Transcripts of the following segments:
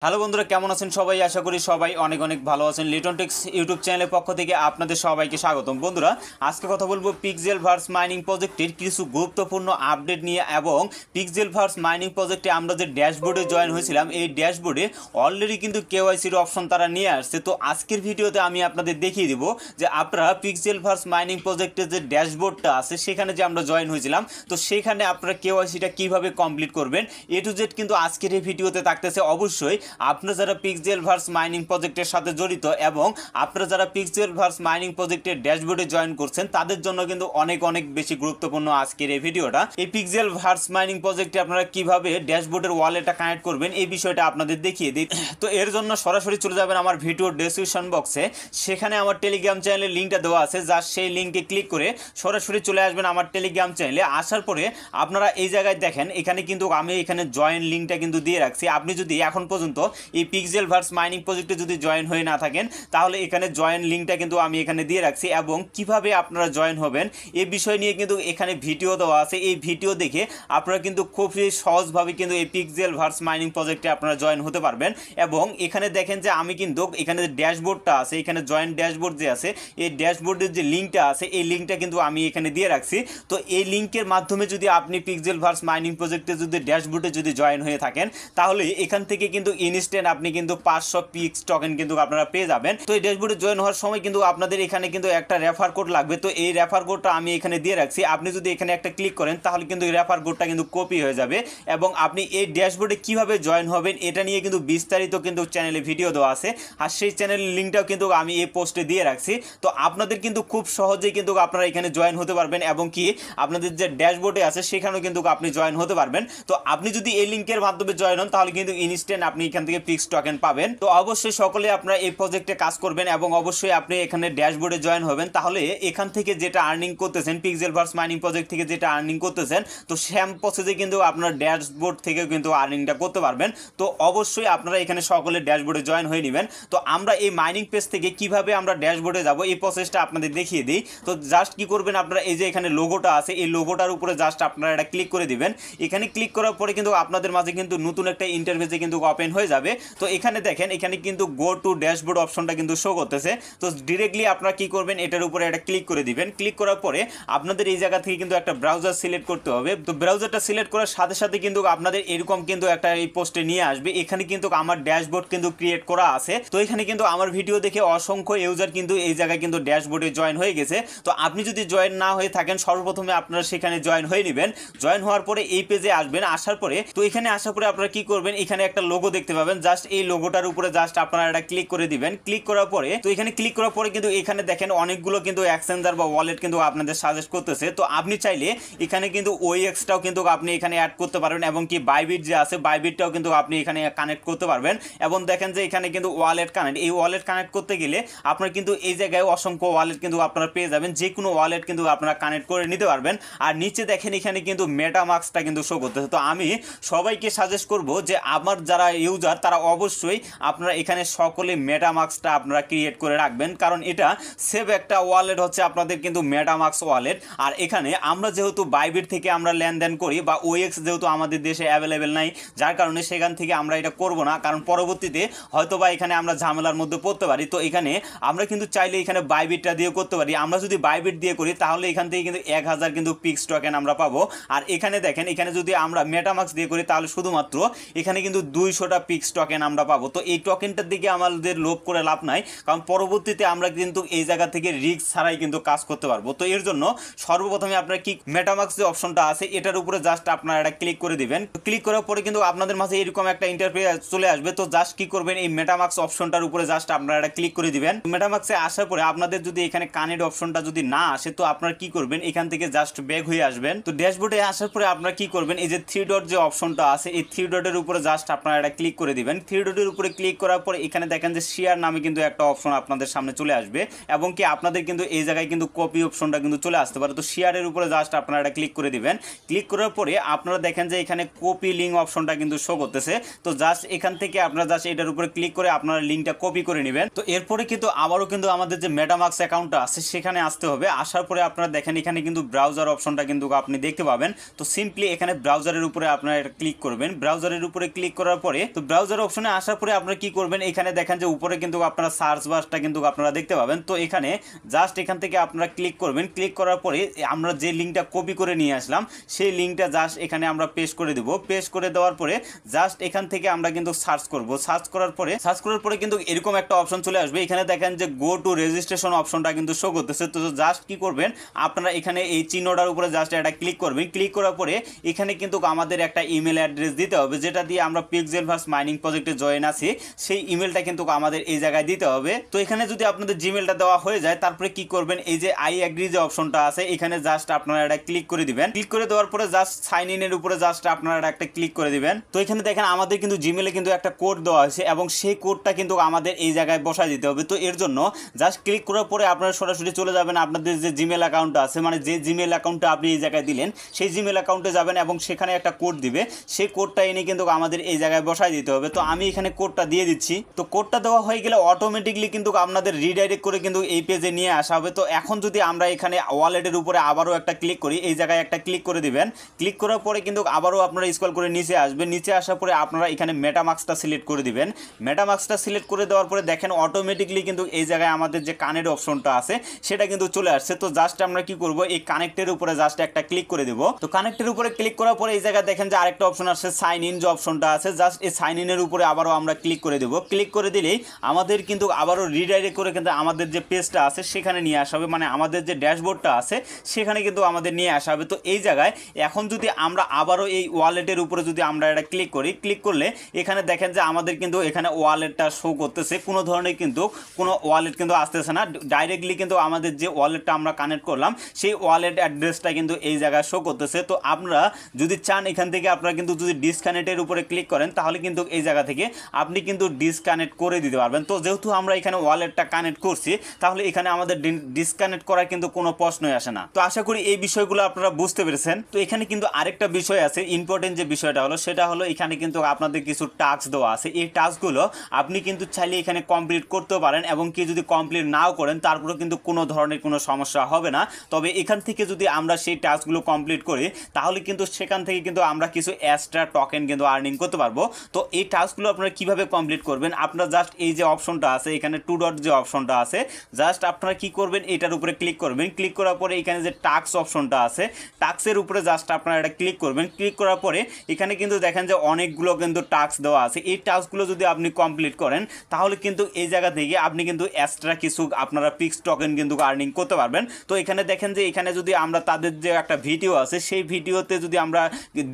Hello বন্ধুরা, কেমন আছেন সবাই? আশা করি সবাই অনেক অনেক ভালো আছেন। লিটন টেক্স ইউটিউব চ্যানেলের পক্ষ থেকে আপনাদের সবাইকে স্বাগতম। বন্ধুরা, আজকে কথা বলবো পিক্সেলভার্স মাইনিং প্রজেক্টের কিছু গুরুত্বপূর্ণ আপডেট নিয়ে। এবং পিক্সেলভার্স মাইনিং প্রজেক্টে আমরা যে ড্যাশবোর্ডে জয়েন হয়েছিলাম, এই ড্যাশবোর্ডে অলরেডি কিন্তু কেওয়াইসির অপশন তারা নিয়ে আসছে। তো আজকের ভিডিওতে আমি আপনাদের দেখিয়ে দিব যে আপনারা পিক্সেলভার্স মাইনিং প্রজেক্টের যে ড্যাশবোর্ডটা আছে সেখানে যে আমরা জয়েন হয়েছিলাম, তো সেখানে আপনারা কেওয়াইসিটা কীভাবে কমপ্লিট করবেন এ টু জেড কিন্তু আজকের এই ভিডিওতে থাকতেছে। অবশ্যই আপনারা যারা পিক্সেলভার্স মাইনিং প্রজেক্টের সাথে জড়িত এবং আপনারা যারা পিক্সেলভার্স মাইনিং প্রজেক্টের ড্যাশবোর্ডে জয়েন করছেন তাদের জন্য কিন্তু অনেক অনেক বেশি গুরুত্বপূর্ণ আজকের এই ভিডিওটা। এই পিক্সেলভার্স মাইনিং প্রজেক্টে আপনারা কিভাবে ড্যাশবোর্ডের ওয়ালেটটা কানেক্ট করবেন এই বিষয়টা আপনাদের দেখিয়ে দিই। তো এর জন্য সরাসরি চলে যাবেন আমার ভিডিওর ডেসক্রিপশন বক্সে, সেখানে আমার টেলিগ্রাম চ্যানেলের লিঙ্কটা দেওয়া আছে। জাস্ট সেই লিঙ্কে ক্লিক করে সরাসরি চলে আসবেন আমার টেলিগ্রাম চ্যানেলে। আসার পরে আপনারা এই জায়গায় দেখেন, এখানে কিন্তু আমি এখানে জয়েন লিঙ্কটা কিন্তু দিয়ে রাখছি। আপনি যদি এখন পর্যন্ত এই পিক্সেলভার্স মাইনিং প্রজেক্টে যদি জয়েন হয়ে না থাকেন তাহলে এখানে জয়েন লিঙ্কটা কিন্তু আমি এখানে দিয়ে রাখছি। এবং কিভাবে আপনারা জয়েন হবেন এই বিষয় নিয়ে কিন্তু এখানে ভিডিও দেওয়া আছে। এই ভিডিও দেখে আপনারা কিন্তু খুবই সহজভাবে কিন্তু এই পিক্সেলভার্স মাইনিং প্রজেক্টে আপনারা জয়েন হতে পারবেন। এবং এখানে দেখেন যে আমি কিন্তু এখানে যে ড্যাশবোর্ডটা আছে, এখানে জয়েন ড্যাশবোর্ড যে আছে, এই ড্যাশবোর্ডের যে লিঙ্কটা আছে এই লিঙ্কটা কিন্তু আমি এখানে দিয়ে রাখছি। তো এই লিঙ্কের মাধ্যমে যদি আপনি পিক্সেলভার্স মাইনিং প্রজেক্টে যদি ড্যাশবোর্ডে যদি জয়েন হয়ে থাকেন তাহলে এখান থেকে কিন্তু ইনস্ট্যান্ট আপনি কিন্তু 500 পিক্স টোকেন কিন্তু আপনারা পেয়ে যাবেন। তো এই ড্যাশবোর্ডে জয়েন হওয়ার সময় কিন্তু আপনাদের এখানে কিন্তু একটা রেফার কোড লাগবে। তো এই রেফার কোডটা আমি এখানে দিয়ে রাখছি। আপনি যদি এখানে একটা ক্লিক করেন তাহলে কিন্তু এই রেফার কোডটা কিন্তু কপি হয়ে যাবে। এবং আপনি এই ড্যাশবোর্ডে কিভাবে জয়েন হবেন এটা নিয়ে কিন্তু বিস্তারিত কিন্তু চ্যানেলে ভিডিও দেওয়া আছে, আর সেই চ্যানেলের লিঙ্কটাও কিন্তু আমি এই পোস্টে দিয়ে রাখছি। তো আপনাদের কিন্তু খুব সহজেই কিন্তু আপনারা এখানে জয়েন হতে পারবেন এবং কি আপনাদের যে ড্যাশবোর্ডে আছে সেখানেও কিন্তু আপনি জয়েন হতে পারবেন। তো আপনি যদি এই লিঙ্কের মাধ্যমে জয়েন হন তাহলে কিন্তু ইনস্ট্যান্ট আপনি এখান থেকে পিক্স টোকেন পাবেন। তো অবশ্যই সকলে আপনারা এই প্রজেক্টে কাজ করবেন এবং অবশ্যই আপনি এখানে ড্যাশবোর্ডে জয়েন হবেন। তাহলে এখান থেকে যেটা আর্নিং করতেছেন, পিক্সেলভার্স মাইনিং প্রজেক্ট থেকে যেটা আর্নিং করতেছেন, তো সেম প্রসেসে কিন্তু আপনার ড্যাশবোর্ড থেকেও কিন্তু আর্নিংটা করতে পারবেন। তো অবশ্যই আপনারা এখানে সকলে ড্যাশবোর্ডে জয়েন হয়ে নেবেন। তো আমরা এই মাইনিং পেজ থেকে কিভাবে আমরা ড্যাশবোর্ডে যাব এই প্রসেসটা আপনাদের দেখিয়ে দিই। তো জাস্ট কি করবেন, আপনারা এই যে এখানে লোগোটা আছে এই লোগোটার উপরে জাস্ট আপনারা এটা ক্লিক করে দিবেন। এখানে ক্লিক করার পরে কিন্তু আপনাদের মাঝে কিন্তু নতুন একটা ইন্টারফেসে কিন্তু ওপেন হয়ে যাবে। তো এখানে দেখেন, এখানে কিন্তু গো টু ড্যাশবোর্ড অপশনটা কিন্তু শো করতেছে। তো ডিরেক্টলি আপনারা কি করবেন, এটার উপরে একটা ক্লিক করে দিবেন। ক্লিক করার পরে আপনাদের এই জায়গা থেকে কিন্তু একটা ব্রাউজার সিলেক্ট করতে হবে। তো ব্রাউজারটা সিলেক্ট করার সাথে সাথে কিন্তু আপনাদের এরকম কিন্তু একটা এই পোস্টে নিয়ে আসবে। এখানে কিন্তু আমার ড্যাশবোর্ড কিন্তু ক্রিয়েট করা আছে। তো এখানে কিন্তু আমার ভিডিও দেখে অসংখ্য ইউজার কিন্তু এই জায়গায় কিন্তু ড্যাশবোর্ডে জয়েন হয়ে গেছে। তো আপনি যদি জয়েন না হয়ে থাকেন সর্বপ্রথমে আপনারা সেখানে জয়েন হয়ে নেবেন। জয়েন হওয়ার পরে এই পেজে আসবেন। আসার পরে তো এখানে আসার পরে আপনারা কি করবেন, এখানে একটা লোগো দেখতে পাবেন। জাস্ট এই লোগোটার উপরে জাস্ট আপনারা এটা ক্লিক করে দিবেন। ক্লিক করার পরে তো এখানে ক্লিক করার পরে কিন্তু এখানে দেখেন অনেকগুলো কিন্তু এক্সচেঞ্জার বা ওয়ালেট কিন্তু আপনাদের সাজেস্ট করতেছে। তো আপনি চাইলে এখানে কিন্তু ওএক্সটাও কিন্তু আপনি এখানে অ্যাড করতে পারবেন এবং কি বাইবিট যে আছে বাইবিটটাও কিন্তু আপনি এখানে কানেক্ট করতে পারবেন। এবং দেখেন যে এখানে কিন্তু ওয়ালেট কানেক্ট, এই ওয়ালেট কানেক্ট করতে গেলে আপনার কিন্তু এই জায়গায় অসংখ্য ওয়ালেট কিন্তু আপনারা পেয়ে যাবেন। যে কোনো ওয়ালেট কিন্তু আপনারা কানেক্ট করে নিতে পারবেন। আর নিচে দেখেন এখানে কিন্তু মেটামাস্কটা কিন্তু শো করতেছে। তো আমি সবাইকে সাজেস্ট করব যে আমার যারা ইউজার তারা অবশ্যই আপনারা এখানে সকলে মেটামাস্কটা আপনারা ক্রিয়েট করে রাখবেন, কারণ এটা সেভ একটা ওয়ালেট হচ্ছে আপনাদের কিন্তু মেটামাস্ক ওয়ালেট। আর এখানে আমরা যেহেতু বাইবিট থেকে আমরা লেনদেন করি বা ওএক্স যেহেতু আমাদের দেশে অ্যাভেলেবেল নাই, যার কারণে সেখান থেকে আমরা এটা করব না, কারণ পরবর্তীতে হয়তো বা এখানে আমরা ঝামেলার মধ্যে পড়তে পারি। তো এখানে আমরা কিন্তু চাইলে এখানে বাইবিটটা দিয়ে করতে পারি। আমরা যদি বাইবিট দিয়ে করি তাহলে এখান থেকে কিন্তু 1000 কিন্তু পিক্স টোকেন আমরা পাবো। আর এখানে দেখেন, এখানে যদি আমরা মেটামাস্ক দিয়ে করি তাহলে শুধুমাত্র এখানে কিন্তু 200টা পিক্স টোকেন আমরা পাবো। তো এই টোকেনটার দিকে আমাদের লোভ করে লাভ নাই, কারণ পরবর্তীতে আমরা কিন্তু এই জায়গা থেকে রিস্ক ছাড়াই কিন্তু কাজ করতে পারবো। তো এর জন্য সর্বপ্রথমে আপনারা কি মেটামাস্ক যে অপশনটা আছে এটার উপরে জাস্ট আপনারা এটা ক্লিক করে দিবেন। ক্লিক করার পরে কিন্তু আপনাদের মাঝে এরকম একটা ইন্টারফেস চলে আসবে। তো জাস্ট কি করবেন, এই মেটামাস্ক অপশনটার উপরে জাস্ট আপনারা এটা ক্লিক করে দিবেন। মেটামাস্কে আসার পরে আপনাদের যদি এখানে কানেক্ট অপশনটা যদি না আসে তো আপনারা কি করবেন, এখান থেকে জাস্ট ব্যাক হয়ে আসবেন। তো ড্যাশবোর্ডে আসার পরে আপনারা কি করবেন, এই যে 3 ডট যে অপশনটা আছে এই 3 ডটের উপরে জাস্ট আপনারা এটা ক্লিক করে দিবেন। 3 ডটের উপরে ক্লিক করার পরে এখানে দেখেন যে শেয়ার নামে কিন্তু একটা অপশন আপনাদের সামনে চলে আসবে এবং কি আপনাদের কিন্তু এই জায়গায় কিন্তু কপি অপশনটা কিন্তু চলে আসতে পারে। তো শেয়ারের উপরে জাস্ট আপনারা এটা ক্লিক করে দিবেন। ক্লিক করার পরে আপনারা দেখেন যে এখানে কপি লিঙ্ক অপশনটা কিন্তু শো করতেছে। তো জাস্ট এখান থেকে আপনারা জাস্ট এটার উপরে ক্লিক করে আপনারা লিঙ্কটা কপি করে নেবেন। তো এরপরে কিন্তু আবারও কিন্তু আমাদের যে মেটামাস্ক অ্যাকাউন্টটা আছে সেখানে আসতে হবে। আসার পরে আপনারা দেখেন এখানে কিন্তু ব্রাউজার অপশনটা কিন্তু আপনি দেখতে পাবেন। তো সিম্পলি এখানে ব্রাউজারের উপরে আপনারা এটা ক্লিক করবেন। ব্রাউজারের উপরে ক্লিক করার পরে তো ব্রাউজার অপশনে আসার পরে আপনারা কি করবেন, এখানে দেখেন যে উপরে কিন্তু আপনারা সার্চ বারটা কিন্তু আপনারা দেখতে পাবেন। তো এখানে জাস্ট এখান থেকে আপনারা ক্লিক করবেন। ক্লিক করার পরে আমরা যে লিঙ্কটা কপি করে নিয়ে আসলাম সেই লিঙ্কটা জাস্ট এখানে আমরা পেস্ট করে দেব। পেস্ট করে দেওয়ার পরে জাস্ট এখান থেকে আমরা কিন্তু সার্চ করব। সার্চ করার পরে কিন্তু এরকম একটা অপশন চলে আসবে। এখানে দেখেন যে গো টু রেজিস্ট্রেশন অপশনটা কিন্তু শো করতেছে। তো জাস্ট কি করবেন, আপনারা এখানে এই চিহ্নটার উপরে জাস্ট এটা ক্লিক করবেন। ক্লিক করার পরে এখানে কিন্তু আমাদের একটা ইমেল অ্যাড্রেস দিতে হবে, যেটা দিয়ে আমরা পিক্সেলভার্স মাইনিং প্রজেক্টে জয়েন আছি। সেই ইমেলটা কিন্তু আমাদের এই জায়গায় দিতে হবে। তো এখানে যদি আপনাদের জিমেলটা দেওয়া হয়ে যায়, তারপরে কি করবেন, এই যে আই এগ্রি যে অপশনটা আছে এখানে জাস্ট আপনারা এটা ক্লিক করে দিবেন। ক্লিক করে দেওয়ার পরে জাস্ট সাইন ইন এর উপরে জাস্ট আপনারা একটা ক্লিক করে দিবেন। তো এখানে দেখেন আমাদের কিন্তু জিমেলে কিন্তু একটা কোড দেওয়া হয়েছে এবং সেই কোডটা কিন্তু আমাদের এই জায়গায় বসায় দিতে হবে। তো এর জন্য জাস্ট ক্লিক করার পরে আপনারা সরাসরি চলে যাবেন আপনাদের যে জিমেল অ্যাকাউন্টটা আছে, মানে যে জিমেল অ্যাকাউন্টটা আপনি এই জায়গায় দিলেন সেই জিমেল অ্যাকাউন্টে যাবেন এবং সেখানে একটা কোড দিবে। সেই কোডটা এনে কিন্তু আমাদের এই জায়গায় বসায় দিতে হবে। তো আমি এখানে কোডটা দিয়ে দিচ্ছি। তো কোডটা দেওয়া হয়ে গেলে অটোমেটিকলি কিন্তু আপনাদের রিডাইরেক্ট করে কিন্তু এই পেজে নিয়ে আসা হবে। তো এখন যদি আমরা এখানে ওয়ালেটের উপরে আবারও একটা ক্লিক করি, এই জায়গায় একটা ক্লিক করে দিবেন। ক্লিক করার পরে কিন্তু আবারও আপনারা স্ক্রল করে নিচে আসবেন। নিচে আসার পরে আপনারা এখানে মেটামাস্কটা সিলেক্ট করে দিবেন। মেটামাস্কটা সিলেক্ট করে দেওয়ার পরে দেখেন অটোমেটিকলি কিন্তু এই জায়গায় আমাদের যে কানেক্ট অপশনটা আছে সেটা কিন্তু চলে আসছে। তো জাস্ট আমরা কি করব, এই কানেক্টের উপরে জাস্ট একটা ক্লিক করে দেব। তো কানেক্টের উপরে ক্লিক করার পরে এই জায়গায় দেখেন যে আরেকটা অপশন আসছে সাইন ইন যে অপশনটা আছে, জাস্ট এই সাইন ইনের উপরে আবারও আমরা ক্লিক করে দেব। ক্লিক করে দিলেই আমাদের কিন্তু আবারও রিডাইরেক্ট করে কিন্তু আমাদের যে পেজটা আছে সেখানে নিয়ে আসা হবে, মানে আমাদের যে ড্যাশবোর্ডটা আছে সেখানে কিন্তু আমাদের নিয়ে আসা হবে। তো এই জায়গায় এখন যদি আমরা আবারও এই ওয়ালেটের উপরে যদি আমরা এটা ক্লিক করি, ক্লিক করলে এখানে দেখেন যে আমাদের কিন্তু এখানে ওয়ালেটটা শো করতেছে। কোনো ধরনের কিন্তু কোনো ওয়ালেট কিন্তু আসতেছে না, ডাইরেক্টলি কিন্তু আমাদের যে ওয়ালেটটা আমরা কানেক্ট করলাম সেই ওয়ালেট অ্যাড্রেসটা কিন্তু এই জায়গায় শো করতেছে। তো আপনারা যদি চান এখান থেকে আপনারা কিন্তু যদি ডিসকানেক্টের উপরে ক্লিক করেন তাহলে কিন্তু এই জায়গা থেকে আপনি কিন্তু ডিসকানেক্ট করে দিতে পারবেন। তো যেহেতু আমরা এখানে ওয়ালেটটা কানেক্ট করছি তাহলে এখানে আমাদের ডিসকানেক্ট করার কিন্তু কোনো প্রশ্নই আসে না। তো আশা করি এই বিষয়গুলো আপনারা বুঝতে পেরেছেন। তো এখানে কিন্তু আরেকটা বিষয় আছে, ইম্পর্টেন্ট যে বিষয়টা হলো সেটা হলো এখানে কিন্তু আপনাদের কিছু টাস্ক দেওয়া আছে। এই টাস্কগুলো আপনি কিন্তু চাইলে এখানে কমপ্লিট করতে পারেন এবং কি যদি কমপ্লিট নাও করেন তারপরে কিন্তু কোনো ধরনের কোনো সমস্যা হবে না। তবে এখান থেকে যদি আমরা সেই টাস্কগুলো কমপ্লিট করি তাহলে কিন্তু সেখান থেকে কিন্তু আমরা কিছু এক্সট্রা টোকেন কিন্তু আর্নিং করতে পারবো। তো এই টাস্কগুলো আপনারা কিভাবে কমপ্লিট করবেন, আপনারা জাস্ট এই যে অপশনটা আছে এখানে টু ডট যে অপশনটা আছে জাস্ট আপনারা কি করবেন, এটার উপরে ক্লিক করবেন। ক্লিক করার পরে এখানে যে টাস্ক অপশনটা আছে টাস্কের উপরে জাস্ট আপনারা এটা ক্লিক করবেন। ক্লিক করার পরে এখানে কিন্তু দেখেন যে অনেকগুলো কিন্তু টাস্ক দেওয়া আছে। এই টাস্কগুলো যদি আপনি কমপ্লিট করেন তাহলে কিন্তু এই জায়গা থেকে আপনি কিন্তু এক্সট্রা কিছু আপনারা পিক্স টোকেন কিন্তু আর্নিং করতে পারবেন। তো এখানে দেখেন যে এখানে যদি আমরা তাদের যে একটা ভিডিও আছে সেই ভিডিওতে যদি আমরা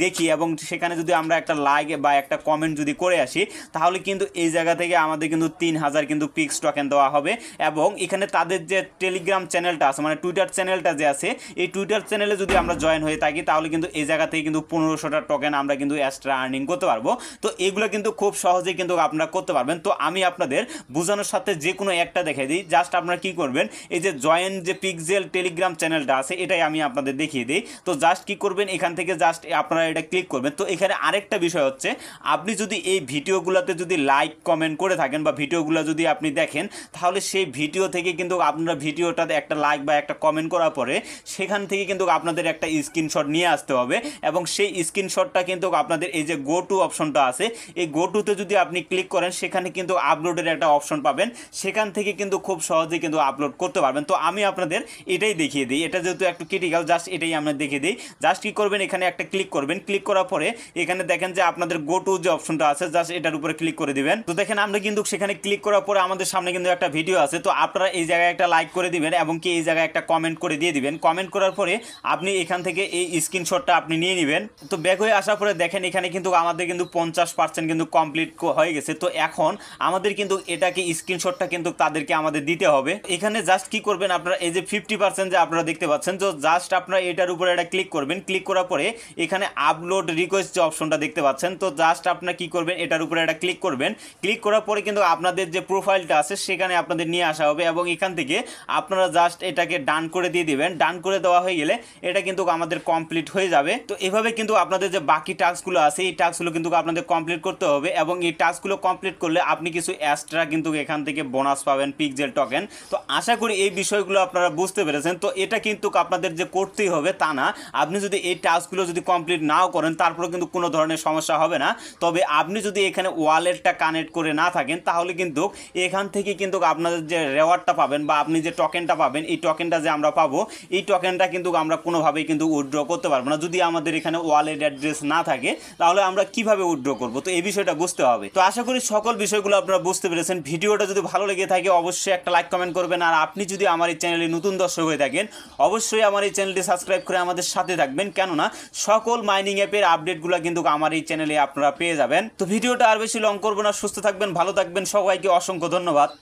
দেখি এবং সেখানে যদি আমরা একটা লাইক বা একটা কমেন্ট যদি করে আসি তাহলে কিন্তু এই জায়গা থেকে আমাদের কিন্তু 3000 কিন্তু পিক্স টোকেন দেওয়া হবে। এবং এখানে তাদের যে টেলিগ্রাম চ্যানেলটা আছে মানে টুইটার চ্যানেলটা যে আছে এই টুইটার চ্যানেলে যদি আমরা জয়েন হয়ে থাকি তাহলে কিন্তু এই জায়গা থেকে কিন্তু 1500টা টোকেন আমরা কিন্তু এক্সট্রা আর্নিং করতে পারবো। তো এগুলো কিন্তু খুব সহজেই কিন্তু আপনারা করতে পারবেন। তো আমি আপনাদের বোঝানোর সাথে যে কোনো একটা দেখিয়ে দিই। জাস্ট আপনারা কি করবেন, এই যে জয়েন যে পিক্সেল টেলিগ্রাম চ্যানেলটা আছে এটাই আমি আপনাদের দেখিয়ে দিই। তো জাস্ট কি করবেন, এখান থেকে জাস্ট আপনারা এটা ক্লিক করবেন। তো এখানে আরেকটা বিষয় হচ্ছে আপনি যদি এই ভিডিওগুলোতে যদি লাইক কমেন্ট করে থাকেন বা ভিডিওগুলো যদি আপনি দেখেন তাহলে সেই ভিডিও থেকে কিন্তু আপনারা ভিডিওটাতে একটা লাইক বা একটা কমেন্ট করার পরে সেখান থেকে কিন্তু আপনাদের একটা স্ক্রিনশট নিয়ে আসতে হবে এবং সেই স্ক্রিনশটটা কিন্তু আপনাদের এই যে গো টু অপশনটা আছে এই গো টুতে যদি আপনি ক্লিক করেন সেখানে কিন্তু আপলোডের একটা অপশন পাবেন, সেখান থেকে কিন্তু খুব সহজেই কিন্তু আপলোড করতে পারবেন। তো আমি আপনাদের এটাই দেখিয়ে দিই, এটা যেহেতু একটু ক্রিটিক্যাল জাস্ট এটাই আমরা দেখিয়ে দিই। জাস্ট কি করবেন, এখানে একটা ক্লিক করবেন। ক্লিক করার পরে এখানে দেখেন যে আপনাদের গো টু যে অপশনটা আছে জাস্ট এটার উপরে ক্লিক করে দিবেন। তো দেখেন আমরা কিন্তু সেখানে ক্লিক করার পরে আমাদের সামনে কিন্তু একটা ভিডিও আছে। তো আপনারা এই জায়গায় একটা লাইক করে দিবেন এবং কি এই জায়গায় একটা কমেন্ট করে দিয়ে দিবেন। কমেন্ট করার পরে আপনি এখান থেকে এই স্ক্রিনশটটা আপনি নিয়ে নেবেন। তো ব্যাক হয়ে আসার পরে দেখেন এখানে কিন্তু আমাদের কিন্তু 50% কিন্তু কমপ্লিট হয়ে গেছে। তো এখন আমাদের কিন্তু এটাকে স্ক্রিনশটটা কিন্তু তাদেরকে আমাদের দিতে হবে। এখানে জাস্ট কি করবেন, আপনারা এই যে 50% যে আপনারা দেখতে পাচ্ছেন তো জাস্ট আপনারা এটার উপরে এটা ক্লিক করবেন। ক্লিক করার পরে এখানে আপলোড রিকোয়েস্ট যে অপশনটা দেখতে পাচ্ছেন তো জাস্ট আপনারা কি করবেন, এটার উপরে এটা ক্লিক করবেন। ক্লিক করার পরে কিন্তু আপনাদের যে প্রোফাইলটা আছে সেখানে আপনাদের নিয়ে আসা হবে এবং এখান থেকে আপনারা জাস্ট এটাকে ডান করে দিয়ে দিবেন। ডান করে দেওয়া হয়ে গেলে এটা কিন্তু আমাদের কমপ্লিট হয়ে যাবে। তো এভাবে কিন্তু আপনাদের যে বাকি টাস্কগুলো আছে এই টাস্কগুলো কিন্তু আপনাদের কমপ্লিট করতে হবে এবং এই টাস্কগুলো কমপ্লিট করলে আপনি কিছু এক্সট্রা কিন্তু এখান থেকে বোনাস পাবেন পিক্সেল টোকেন। তো আশা করি এই বিষয়গুলো আপনারা বুঝতে পেরেছেন। তো এটা কিন্তু আপনাদের যে করতেই হবে তা না, আপনি যদি এই টাস্কগুলো যদি কমপ্লিট নাও করেন তারপরে কিন্তু কোনো ধরনের সমস্যা হবে না। তবে আপনি যদি এখানে ওয়ালেটটা কানেক্ট করে না থাকেন তাহলে কিন্তু এখান থেকে কিন্তু আপনাদের যে রেওয়ার্ডটা পাবেন বা আপনি যে টোকেনটা পাবেন, এই টোকেনটা যে আমরা পাবো, এই টোকেনটা কিন্তু আমরা কোনোভাবেই কিন্তু উইথড্র করতে পারবো না যদি আমাদের এখানে ওয়ালেট অ্যাড্রেস না থাকে। তাহলে আমরা কিভাবে উইথড্র করবো, তো এই বিষয়টা বুঝতে হবে। তো আশা করি সকল বিষয়গুলো আপনারা বুঝতে পেরেছেন। ভিডিওটা যদি ভালো লেগে থাকে অবশ্যই একটা লাইক কমেন্ট করবেন। আর আপনি যদি আমার এই চ্যানেলে নতুন দর্শক হয়ে থাকেন অবশ্যই আমার এই চ্যানেলটি সাবস্ক্রাইব করে আমাদের সাথে থাকবেন, কেননা সকল মাইনিং অ্যাপের আপডেটগুলো কিন্তু আমার এই চ্যানেলে আপনারা পেয়ে যাবেন। তো ভিডিওটা আর বেশি লং করবো না, সুস্থ থাকবেন, ভালো থাকবেন, সবাইকে অসংখ্য ধন্যবাদ।